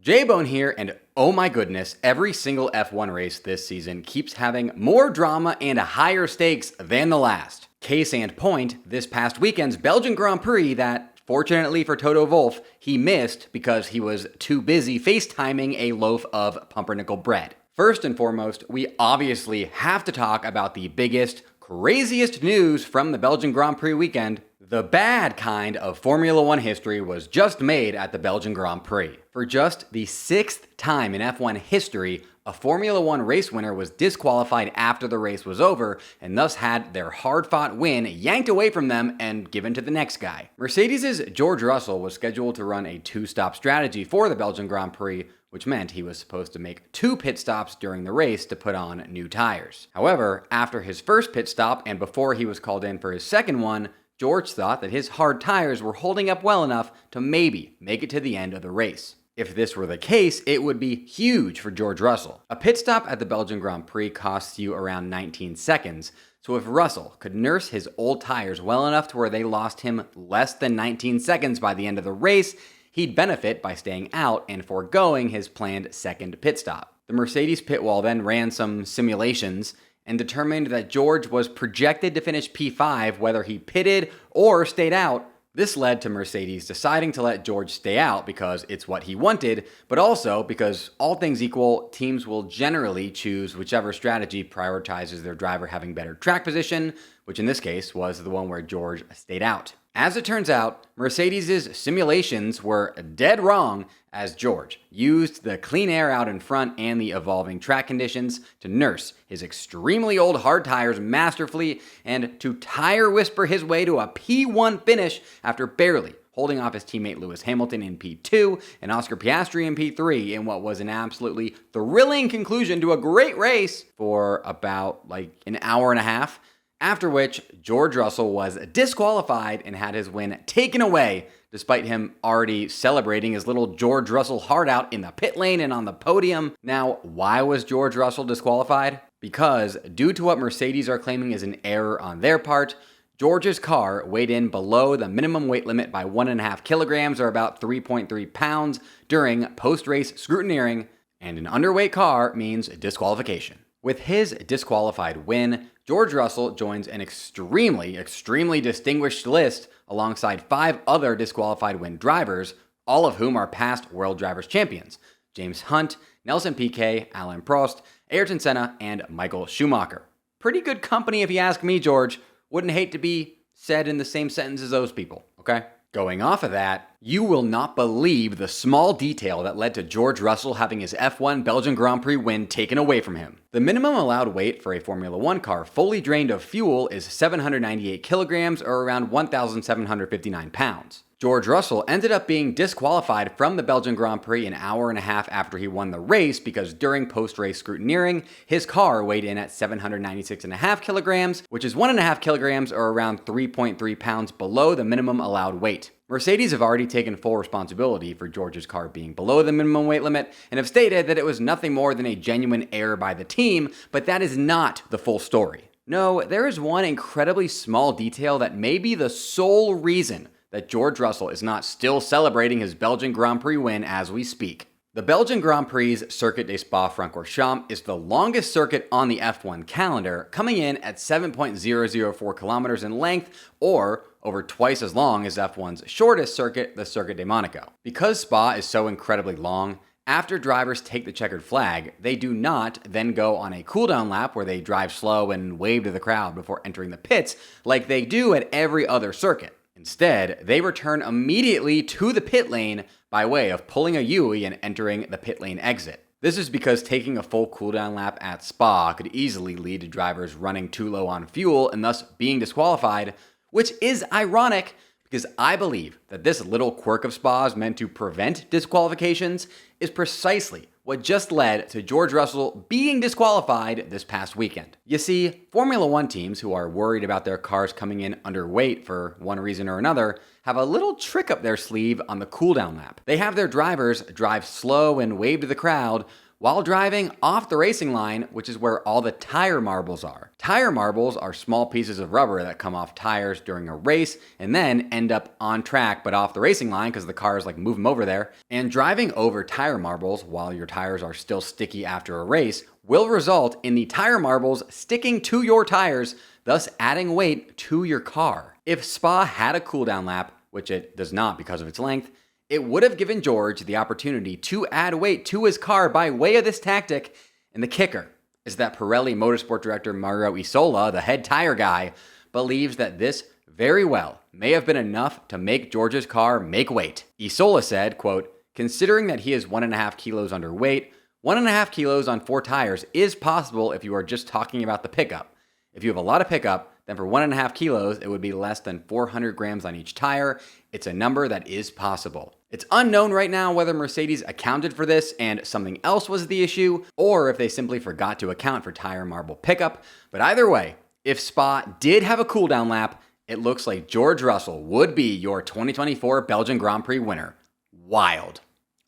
J-Bone here, and oh my goodness, every single F1 race this season keeps having more drama and higher stakes than the last. Case and point, this past weekend's Belgian Grand Prix that, fortunately for Toto Wolff, he missed because he was too busy FaceTiming a loaf of pumpernickel bread. First and foremost, we obviously have to talk about the biggest, craziest news from the Belgian Grand Prix weekend. The bad kind of Formula One history was just made at the Belgian Grand Prix. For just the 6th time in F1 history, a Formula One race winner was disqualified after the race was over and thus had their hard-fought win yanked away from them and given to the next guy. Mercedes' George Russell was scheduled to run a two-stop strategy for the Belgian Grand Prix, which meant he was supposed to make 2 pit stops during the race to put on new tires. However, after his first pit stop and before he was called in for his second one, George thought that his hard tires were holding up well enough to maybe make it to the end of the race. If this were the case, it would be huge for George Russell. A pit stop at the Belgian Grand Prix costs you around 19 seconds, so if Russell could nurse his old tires well enough to where they lost him less than 19 seconds by the end of the race, he'd benefit by staying out and foregoing his planned second pit stop. The Mercedes pit wall then ran some simulations and determined that George was projected to finish P5 whether he pitted or stayed out. This led to Mercedes deciding to let George stay out because it's what he wanted, but also because, all things equal, teams will generally choose whichever strategy prioritizes their driver having better track position, which in this case was the one where George stayed out. As it turns out, Mercedes' simulations were dead wrong, as George used the clean air out in front and the evolving track conditions to nurse his extremely old hard tires masterfully and to tire whisper his way to a P1 finish after barely holding off his teammate Lewis Hamilton in P2 and Oscar Piastri in P3 in what was an absolutely thrilling conclusion to a great race for about an hour and a half. After which, George Russell was disqualified and had his win taken away, despite him already celebrating his little George Russell heart out in the pit lane and on the podium. Now, why was George Russell disqualified? Because, due to what Mercedes are claiming is an error on their part, George's car weighed in below the minimum weight limit by 1.5 kilograms or about 3.3 pounds during post-race scrutineering, and an underweight car means disqualification. With his disqualified win, George Russell joins an extremely distinguished list alongside 5 other disqualified win drivers, all of whom are past World Drivers' Champions: James Hunt, Nelson Piquet, Alain Prost, Ayrton Senna, and Michael Schumacher. Pretty good company if you ask me, George. Wouldn't hate to be said in the same sentence as those people, okay? Going off of that, you will not believe the small detail that led to George Russell having his F1 Belgian Grand Prix win taken away from him. The minimum allowed weight for a Formula One car fully drained of fuel is 798 kilograms or around 1,759 pounds. George Russell ended up being disqualified from the Belgian Grand Prix an hour and a half after he won the race because during post-race scrutineering, his car weighed in at 796.5 kilograms, which is 1.5 kilograms or around 3.3 pounds below the minimum allowed weight. Mercedes have already taken full responsibility for George's car being below the minimum weight limit and have stated that it was nothing more than a genuine error by the team, but that is not the full story. No, there is one incredibly small detail that may be the sole reason that George Russell is not still celebrating his Belgian Grand Prix win as we speak. The Belgian Grand Prix's Circuit des Spa-Francorchamps is the longest circuit on the F1 calendar, coming in at 7.004 kilometers in length, or over twice as long as F1's shortest circuit, the Circuit de Monaco. Because Spa is so incredibly long, after drivers take the checkered flag, they do not then go on a cooldown lap where they drive slow and wave to the crowd before entering the pits like they do at every other circuit. Instead, they return immediately to the pit lane by way of pulling a U-ey and entering the pit lane exit. This is because taking a full cooldown lap at Spa could easily lead to drivers running too low on fuel and thus being disqualified, which is ironic because I believe that this little quirk of Spa's meant to prevent disqualifications is precisely what just led to George Russell being disqualified this past weekend. You see, Formula One teams who are worried about their cars coming in underweight for one reason or another have a little trick up their sleeve on the cooldown lap. They have their drivers drive slow and wave to the crowd while driving off the racing line, which is where all the tire marbles are. Tire marbles are small pieces of rubber that come off tires during a race and then end up on track but off the racing line because the cars like move them over there. And driving over tire marbles while your tires are still sticky after a race will result in the tire marbles sticking to your tires, thus adding weight to your car. If Spa had a cooldown lap, which it does not because of its length, it would have given George the opportunity to add weight to his car by way of this tactic, and the kicker is that Pirelli Motorsport Director Mario Isola, the head tire guy, believes that this very well may have been enough to make George's car make weight. Isola said, quote, "Considering that he is 1.5 kilos underweight, 1.5 kilos on 4 tires is possible if you are just talking about the pickup. If you have a lot of pickup, then for 1.5 kilos, it would be less than 400 grams on each tire. It's a number that is possible." It's unknown right now whether Mercedes accounted for this and something else was the issue, or if they simply forgot to account for tire marble pickup. But either way, if Spa did have a cooldown lap, it looks like George Russell would be your 2024 Belgian Grand Prix winner. Wild.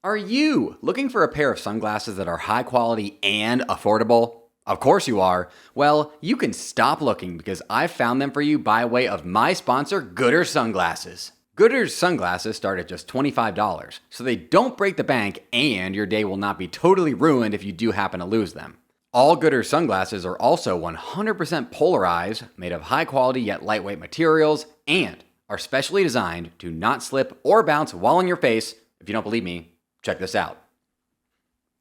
Are you looking for a pair of sunglasses that are high quality and affordable? Of course you are. Well, you can stop looking because I've found them for you by way of my sponsor, Goodr Sunglasses. Goodr's sunglasses start at just $25, so they don't break the bank and your day will not be totally ruined if you do happen to lose them. All Goodr sunglasses are also 100% polarized, made of high quality yet lightweight materials, and are specially designed to not slip or bounce while on your face. If you don't believe me, check this out.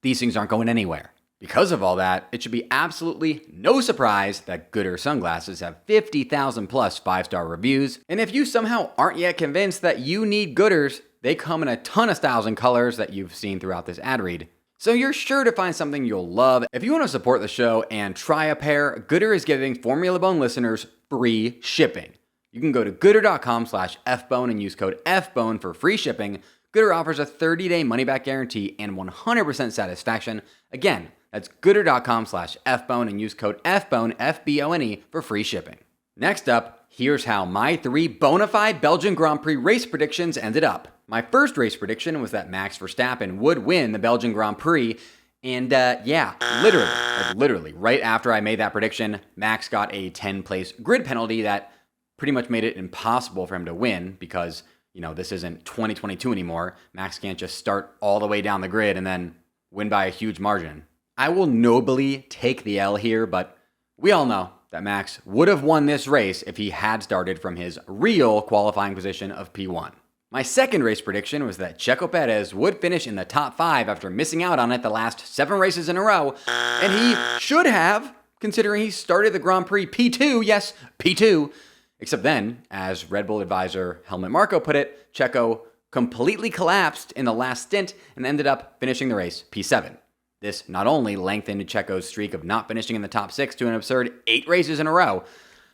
These things aren't going anywhere. Because of all that, it should be absolutely no surprise that Goodr sunglasses have 50,000 plus 5-star reviews. And if you somehow aren't yet convinced that you need Goodrs, they come in a ton of styles and colors that you've seen throughout this ad read. So you're sure to find something you'll love. If you want to support the show and try a pair, Goodr is giving Formula Bone listeners free shipping. You can go to goodr.com/fbone and use code FBONE for free shipping. Goodr offers a 30-day money-back guarantee and 100% satisfaction. Again, that's goodr.com/fbone and use code FBONE, F-B-O-N-E, for free shipping. Next up, here's how my 3 bona fide Belgian Grand Prix race predictions ended up. My first race prediction was that Max Verstappen would win the Belgian Grand Prix, and literally, right after I made that prediction, Max got a 10-place grid penalty that pretty much made it impossible for him to win because, this isn't 2022 anymore. Max can't just start all the way down the grid and then win by a huge margin. I will nobly take the L here, but we all know that Max would have won this race if he had started from his real qualifying position of P1. My second race prediction was that Checo Perez would finish in the top 5 after missing out on it the last 7 races in a row, and he should have, considering he started the Grand Prix P2, yes, P2, except then, as Red Bull advisor Helmut Marko put it, Checo completely collapsed in the last stint and ended up finishing the race P7. This not only lengthened Checo's streak of not finishing in the top 6 to an absurd 8 races in a row,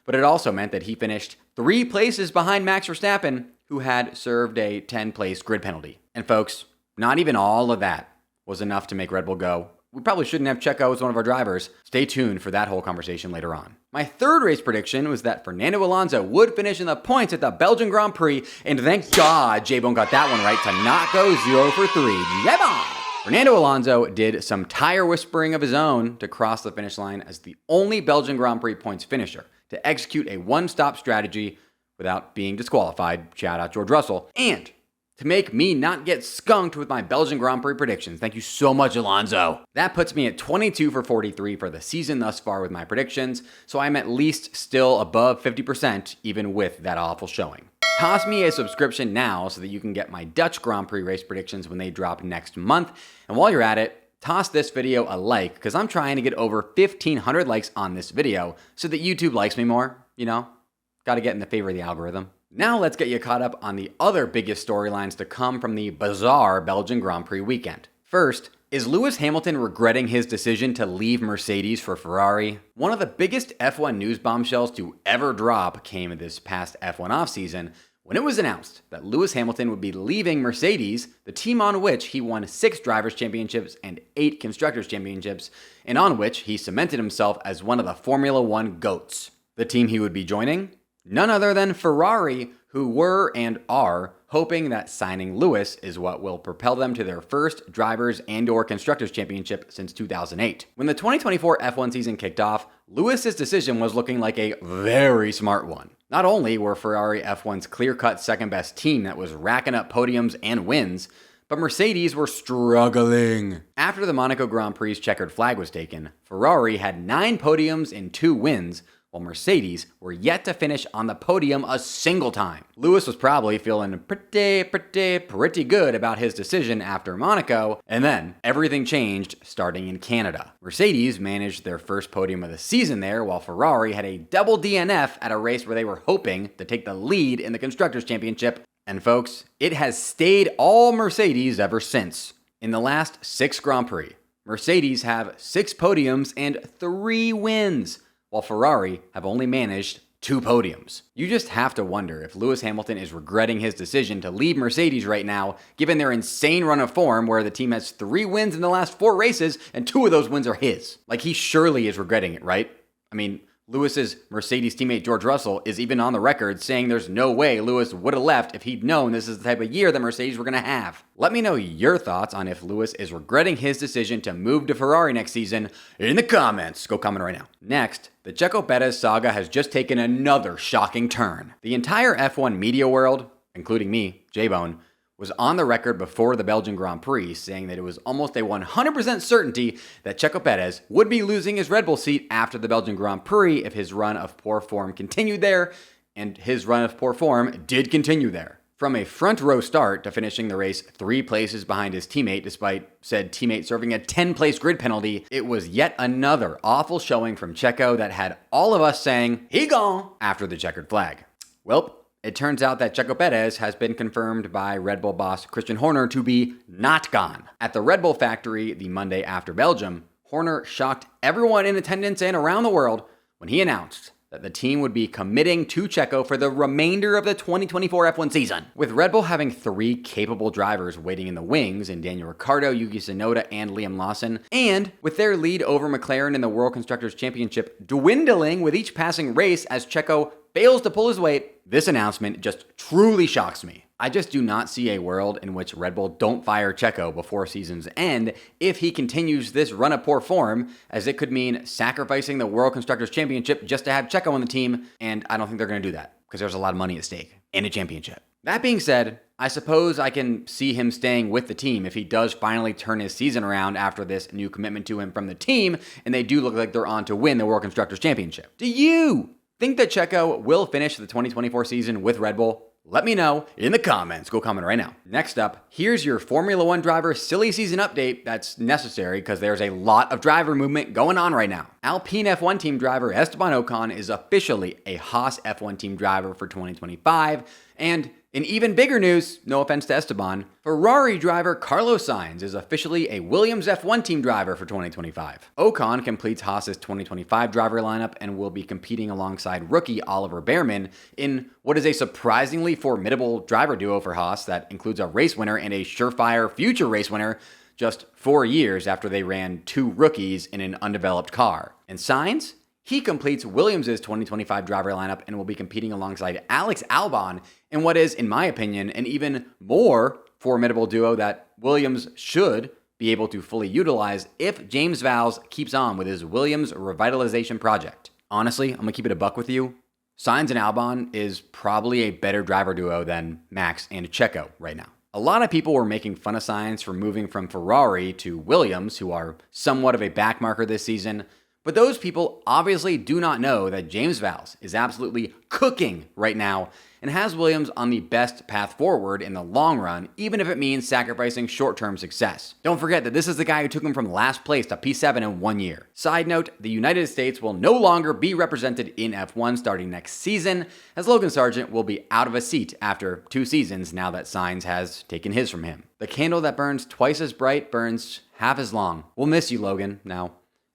but it also meant that he finished 3 places behind Max Verstappen, who had served a 10-place grid penalty. And folks, not even all of that was enough to make Red Bull go, we probably shouldn't have Checo as one of our drivers. Stay tuned for that whole conversation later on. My third race prediction was that Fernando Alonso would finish in the points at the Belgian Grand Prix, and thank God J-Bone got that one right to not go 0 for 3. J-Bone! Fernando Alonso did some tire whispering of his own to cross the finish line as the only Belgian Grand Prix points finisher to execute a one-stop strategy without being disqualified, shout out George Russell, and to make me not get skunked with my Belgian Grand Prix predictions. Thank you so much, Alonso. That puts me at 22 for 43 for the season thus far with my predictions, so I'm at least still above 50% even with that awful showing. Toss me a subscription now so that you can get my Dutch Grand Prix race predictions when they drop next month. And while you're at it, toss this video a like, because I'm trying to get over 1,500 likes on this video so that YouTube likes me more, Got to get in the favor of the algorithm. Now let's get you caught up on the other biggest storylines to come from the bizarre Belgian Grand Prix weekend. First, is Lewis Hamilton regretting his decision to leave Mercedes for Ferrari? One of the biggest F1 news bombshells to ever drop came this past F1 offseason when it was announced that Lewis Hamilton would be leaving Mercedes, the team on which he won 6 Drivers' Championships and 8 Constructors' Championships, and on which he cemented himself as one of the Formula One GOATs. The team he would be joining? None other than Ferrari, who were and are hoping that signing Lewis is what will propel them to their first Drivers' and/or Constructors' Championship since 2008. When the 2024 F1 season kicked off, Lewis's decision was looking like a very smart one. Not only were Ferrari F1's clear-cut second-best team that was racking up podiums and wins, but Mercedes were struggling. After the Monaco Grand Prix's checkered flag was taken, Ferrari had 9 podiums and 2 wins, while Mercedes were yet to finish on the podium a single time. Lewis was probably feeling pretty good about his decision after Monaco, and then everything changed starting in Canada. Mercedes managed their first podium of the season there, while Ferrari had a double DNF at a race where they were hoping to take the lead in the Constructors' Championship. And folks, it has stayed all Mercedes ever since. In the last 6 Grand Prix, Mercedes have 6 podiums and 3 wins, while Ferrari have only managed 2 podiums. You just have to wonder if Lewis Hamilton is regretting his decision to leave Mercedes right now, given their insane run of form where the team has 3 wins in the last 4 races and 2 of those wins are his. Like, he surely is regretting it, right? I mean, Lewis's Mercedes teammate George Russell is even on the record saying there's no way Lewis would have left if he'd known this is the type of year that Mercedes were going to have. Let me know your thoughts on if Lewis is regretting his decision to move to Ferrari next season in the comments. Go comment right now. Next, the Checo Perez saga has just taken another shocking turn. The entire F1 media world, including me, J-Bone, was on the record before the Belgian Grand Prix saying that it was almost a 100% certainty that Checo Perez would be losing his Red Bull seat after the Belgian Grand Prix if his run of poor form continued there, and his run of poor form did continue there. From a front row start to finishing the race 3 places behind his teammate, despite said teammate serving a 10-place grid penalty, it was yet another awful showing from Checo that had all of us saying, "He gone," after the checkered flag. Well, it turns out that Checo Perez has been confirmed by Red Bull boss Christian Horner to be not gone. At the Red Bull factory the Monday after Belgium, Horner shocked everyone in attendance and around the world when he announced that the team would be committing to Checo for the remainder of the 2024 F1 season. With Red Bull having 3 capable drivers waiting in the wings in Daniel Ricciardo, Yuki Tsunoda, and Liam Lawson, and with their lead over McLaren in the World Constructors' Championship dwindling with each passing race as Checo fails to pull his weight, this announcement just truly shocks me. I just do not see a world in which Red Bull don't fire Checo before season's end if he continues this run of poor form, as it could mean sacrificing the World Constructors' Championship just to have Checo on the team, and I don't think they're going to do that because there's a lot of money at stake and a championship. That being said, I suppose I can see him staying with the team if he does finally turn his season around after this new commitment to him from the team, and they do look like they're on to win the World Constructors' Championship. Do you think that Checo will finish the 2024 season with Red Bull? Let me know in the comments. Go comment right now. Next up, here's your Formula One driver silly season update that's necessary because there's a lot of driver movement going on right now. Alpine F1 team driver Esteban Ocon is officially a Haas F1 team driver for 2025, and in even bigger news, no offense to Esteban, Ferrari driver Carlos Sainz is officially a Williams F1 team driver for 2025. Ocon completes Haas's 2025 driver lineup and will be competing alongside rookie Oliver Behrman in what is a surprisingly formidable driver duo for Haas that includes a race winner and a surefire future race winner just 4 years after they ran 2 rookies in an undeveloped car. And Sainz? He completes Williams' 2025 driver lineup and will be competing alongside Alex Albon in what is, in my opinion, an even more formidable duo that Williams should be able to fully utilize if James Vowles keeps on with his Williams revitalization project. Honestly, I'm going to keep it a buck with you. Sainz and Albon is probably a better driver duo than Max and Checo right now. A lot of people were making fun of Sainz for moving from Ferrari to Williams, who are somewhat of a backmarker this season. But those people obviously do not know that James Vowles is absolutely cooking right now and has Williams on the best path forward in the long run, even if it means sacrificing short-term success. Don't forget that this is the guy who took him from last place to P7 in 1 year. Side note, the United States will no longer be represented in F1 starting next season, as Logan Sargent will be out of a seat after 2 seasons now that Sainz has taken his from him. The candle that burns twice as bright burns half as long. We'll miss you, Logan. Now,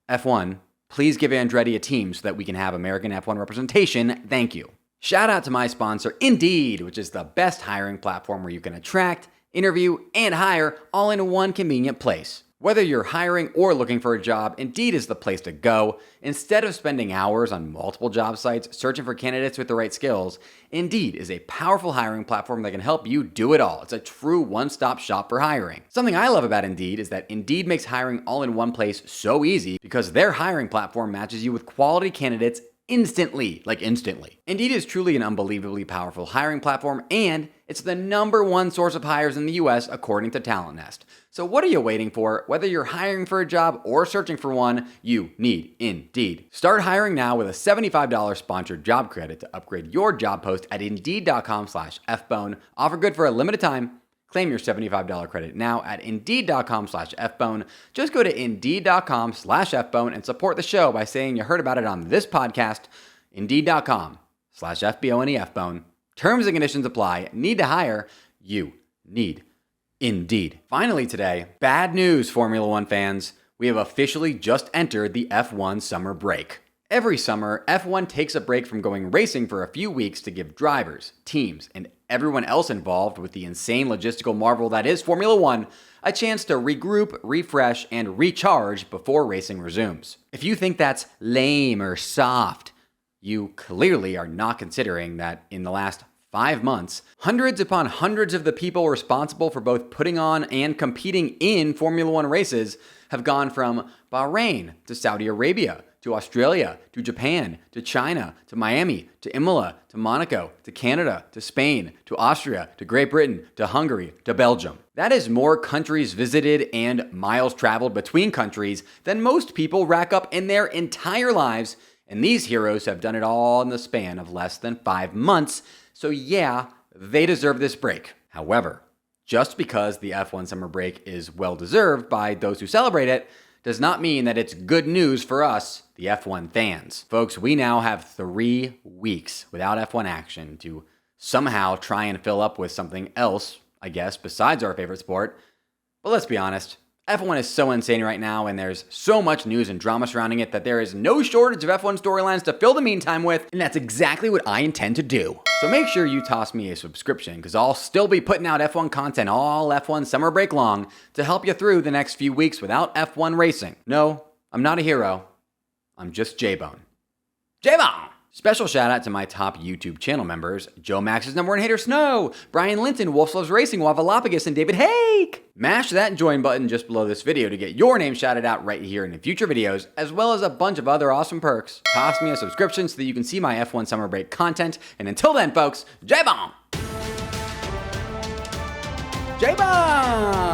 F1, please give Andretti a team so that we can have American F1 representation. Thank you. Shout out to my sponsor, Indeed, which is the best hiring platform where you can attract, interview, and hire all in one convenient place. Whether you're hiring or looking for a job, Indeed is the place to go. Instead of spending hours on multiple job sites searching for candidates with the right skills, Indeed is a powerful hiring platform that can help you do it all. It's a true one-stop shop for hiring. Something I love about Indeed is that Indeed makes hiring all in one place so easy because their hiring platform matches you with quality candidates instantly. Indeed is truly an unbelievably powerful hiring platform, and it's the #1 source of hires in the US according to Talent Nest. So what are you waiting for? Whether you're hiring for a job or searching for one, you need Indeed. Start hiring now with a $75 sponsored job credit to upgrade your job post at Indeed.com/FBone. Offer good for a limited time. Claim your $75 credit now at Indeed.com/FBone. Just go to Indeed.com/FBone and support the show by saying you heard about it on this podcast. Indeed.com/FBONEFBone. Terms and conditions apply. Need to hire? You need Indeed. Finally today, bad news, Formula One fans. We have officially just entered the F1 summer break. Every summer, F1 takes a break from going racing for a few weeks to give drivers, teams, and everyone else involved with the insane logistical marvel that is Formula One a chance to regroup, refresh, and recharge before racing resumes. If you think that's lame or soft, you clearly are not considering that in the last 5 months, hundreds upon hundreds of the people responsible for both putting on and competing in Formula One races have gone from Bahrain to Saudi Arabia, to Australia, to Japan, to China, to Miami, to Imola, to Monaco, to Canada, to Spain, to Austria, to Great Britain, to Hungary, to Belgium. That is more countries visited and miles traveled between countries than most people rack up in their entire lives, and these heroes have done it all in the span of less than 5 months, so yeah, they deserve this break. However, just because the F1 summer break is well-deserved by those who celebrate it, does not mean that it's good news for us, the F1 fans. Folks, we now have 3 weeks without F1 action to somehow try and fill up with something else, I guess, besides our favorite sport. But let's be honest, F1 is so insane right now, and there's so much news and drama surrounding it that there is no shortage of F1 storylines to fill the meantime with, and that's exactly what I intend to do. So make sure you toss me a subscription, because I'll still be putting out F1 content all F1 summer break long to help you through the next few weeks without F1 racing. No, I'm not a hero. I'm just J-Bone. J-Bone! Special shout out to my top YouTube channel members, Joe Max's #1 hater Snow, Brian Linton, Wolf Loves Racing, Waffalopagus, and David Hake. Mash that join button just below this video to get your name shouted out right here in future videos, as well as a bunch of other awesome perks. Toss me a subscription so that you can see my F1 summer break content, and until then folks, J-Bone! J-Bone!